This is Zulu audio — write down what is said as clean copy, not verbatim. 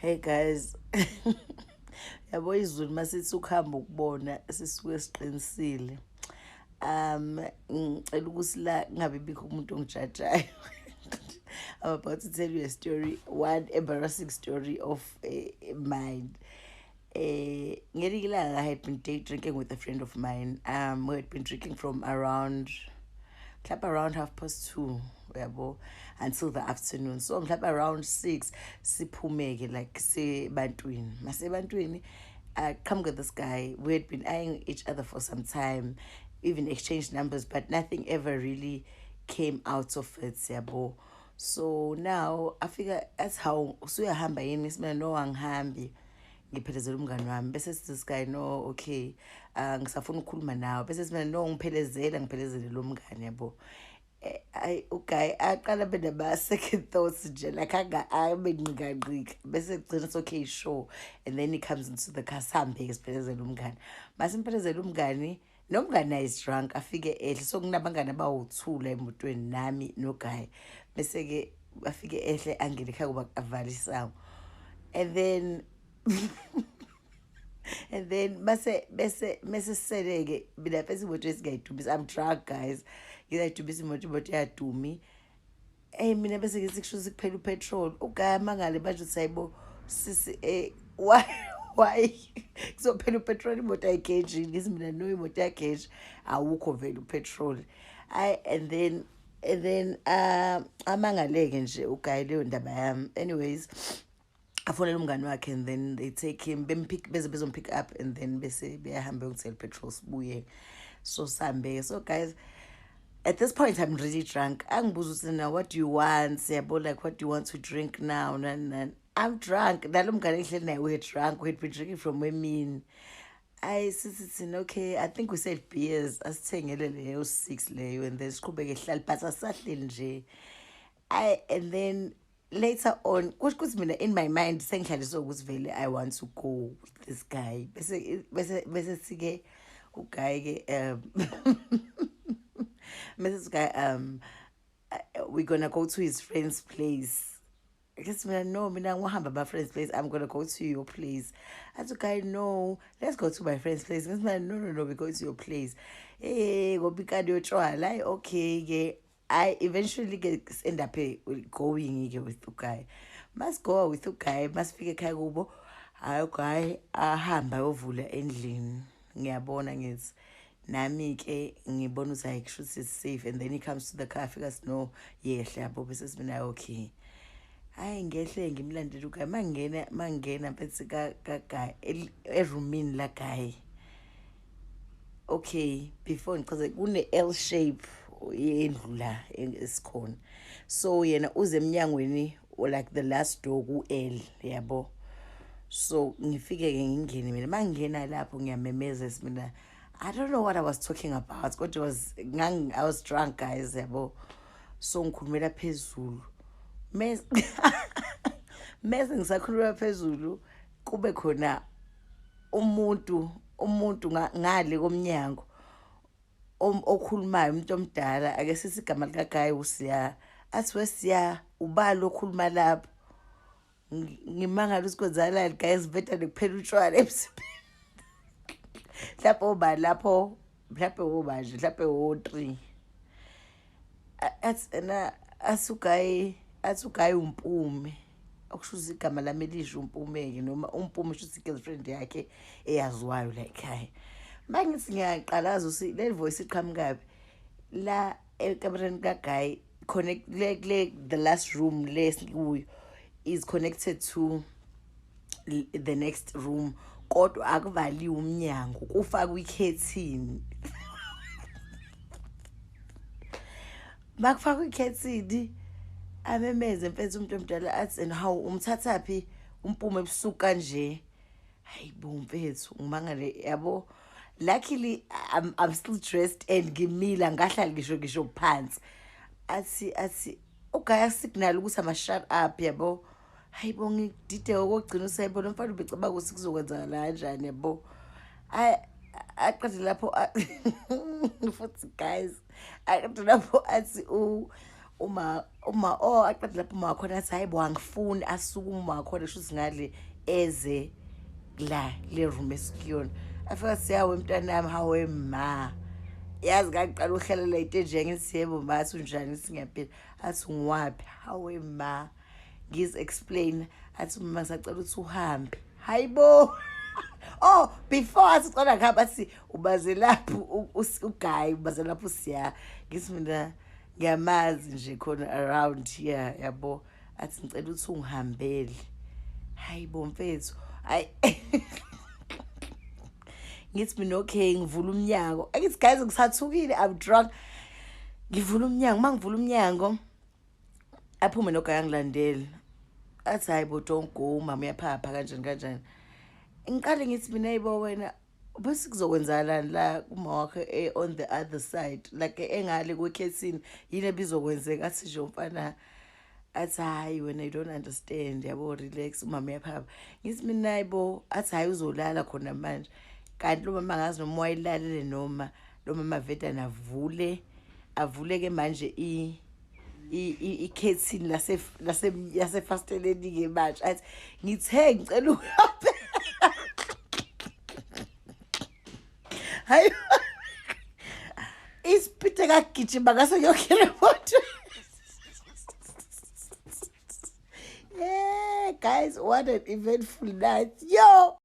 Hey guys, yabo izulu masithi ukuhamba ukubona sisuke siqinisile. Ngicela ukuthi la ngabe bikho umuntu ongijajayo. I'm about to tell you a story, one embarrassing story of mine. Ngelinye ilanga, I had been day drinking with a friend of mine. We had been drinking from around 2:30, yabo, until the afternoon. So around 6 siphumeke like sebantwini. I come with this guy. We had been eyeing each other for some time, even exchanged numbers, but nothing ever really came out of it, yabo. So now I figure that's how usuyahamba yini simina no angihambi ngiphelezela umngani wami bese sithi this guy no okay ngisafuna ukukhuluma nawe bese simina no ngiphelezele lo mngani yabo. Okay, aqala benama second thoughts nje like abe nqika bese kugcina it's okay sure, and then he comes into the car sihambe siphelezela umngani masimphelezela umngani nomngani is drunk afike ehle so kunabangani abawu2 la emotweni nami no guy bese ke afike ehle angene ekhaya kuba avalisayo and then and then bese seleke mina phela imoto esingayidumisa. I'm drunk guys, ngiyayidumisa imoto yadumi. Mina bese ngithi kusho sikuphela upetrol ugama ngale manje sayibo sisi why kuzophela upetrol imoto ayigage ngithi mina no imoto yagage awukho vele upetrol. And then amangaleke nje ugayi leyo ndaba yami. Anyways, afonela umngani wakhe and then they take him bezompick up and then bese beyahambe ngithela petrol sibuye. So sambe. So guys, at this point I'm really drunk. Angibuza ukuthi now what do you want? Siyabo like what do you want to drink now? I'm drunk. Nalo mngani engihleli naye we're drunk. We'd been drinking from women. I said, okay, I think we said beers. Asithengele leyo 6 leyo and then siqhubeke hlali but asahleli nje. And then later on, kusho mina in my mind sengihlaliswe ukuthi vele I want to go with this guy. Bese sike uguy ke Mrs. Guy we're gonna go to his friend's place. I guess no, mina ngihamba my friend's place. I'm gonna go to your place. I said, guy, no, let's go to my friend's place. No, we're going to your place. Hey, go pick out your trial. Like, okay, yeah. I eventually end up going with the guy. Must go with the guy, must figure kai kubo. Hayo guy ahamba ovula endlini. Ngiyabona ngithi nami ke ngibona ukuthi ayisho is safe, and then he comes to the car figures no yehle yabo bese simina okay. Hayi ngehle ngimlandela uguy mangena bese ka guy erumini la guy. Okay, before ngichaze kune L shape yendlu la esikhona. So yena uze emnyangweni or like the last door ku L yabo. So ngifike ke ngingene mina mangena lapho ngiyamemeza mina I don't know what I was talking about. But I was drunk guys yabo. So ngikhulumela phezulu. Mese ngisakhuluma phezulu kube khona umuntu ngale komnyango okhulumayo umuntu omdala ake sisigama lika guy usiya athi wesiya ubalo okhuluma lapho ngimangala usikwenzalani guys better nekuphela utshwala emsiphi lapho mhlawumbe obanje mhlawumbe o3 asugayi umpume okushuza igama lami elisho umpumeke noma umpume shuthi girlfriend yakhe eyaziwayo la ekhaya. Mangithi ngiyaqalaza usi le voice iqhamukapi la ekamereni kaguy connect the last room lesikuyo is connected to the next room kodwa akuvaliwe umnyango kufakwe ikhethini. Bakufakwe ikhethini amemeze mfethu umuntu omdala athi and how umthathaphi umpume ebusuku kanje. Hayibo mfethu ngimangale yabo. Luckily I'm still dressed and ngimila ngahlala ngisho phansi. Athi okay asignal ukuthi ama shut up yabo. Hayibo ngidide okugcina usayibona mfana ubecaba ukuthi kuzokwenza kanjani yabo. Aqede lapho futhi guys aqede lapho athi uma aqeda lapho uma khona athi hayibo angifuni asuke uma khona shuthi ngale eze la le room esikuyona afika siyawe mntanami hawe ma yazi ngaqala uhlalela iteje ngithi yebo mathi unjani singempela athi ngiwapi hawe ma ngiz explain athi mama ngisacela ukuthi uhambe hayibo oh before asicela ngaba athi ubaze lapho uguy ubaze lapho siya ngithi mina ngiyamazi nje khona around here yabo athi ngicela ukuthi ungihambele hayibo mfethu hayi ngithi mina okay ngivula umnyango akithi guys ngisathukile I'm drunk ngivula umnyango mangivula umnyango aphume noguy angilandela athi hayibo don't go mama uyaphapha kanjani ngiqale ngithi mina yibo wena bese kuzokwenzalani la kuma wakhe on the other side like engale kwekhethini yini ebizokwenzeka athi nje umfana athi hayi wena you don't understand yabo relax umama uyaphapha ngithi mina yibo athi hayi uzolala khona manje kanti lo mama ngazi noma wayilalele noma lo mama veda avule ke manje ikhethini lase fasteleni ke manje athi ngithe ngicela uhambe hayi isipite kagijima ngase ngiyokhela imoto yeah guys what an eventful night yo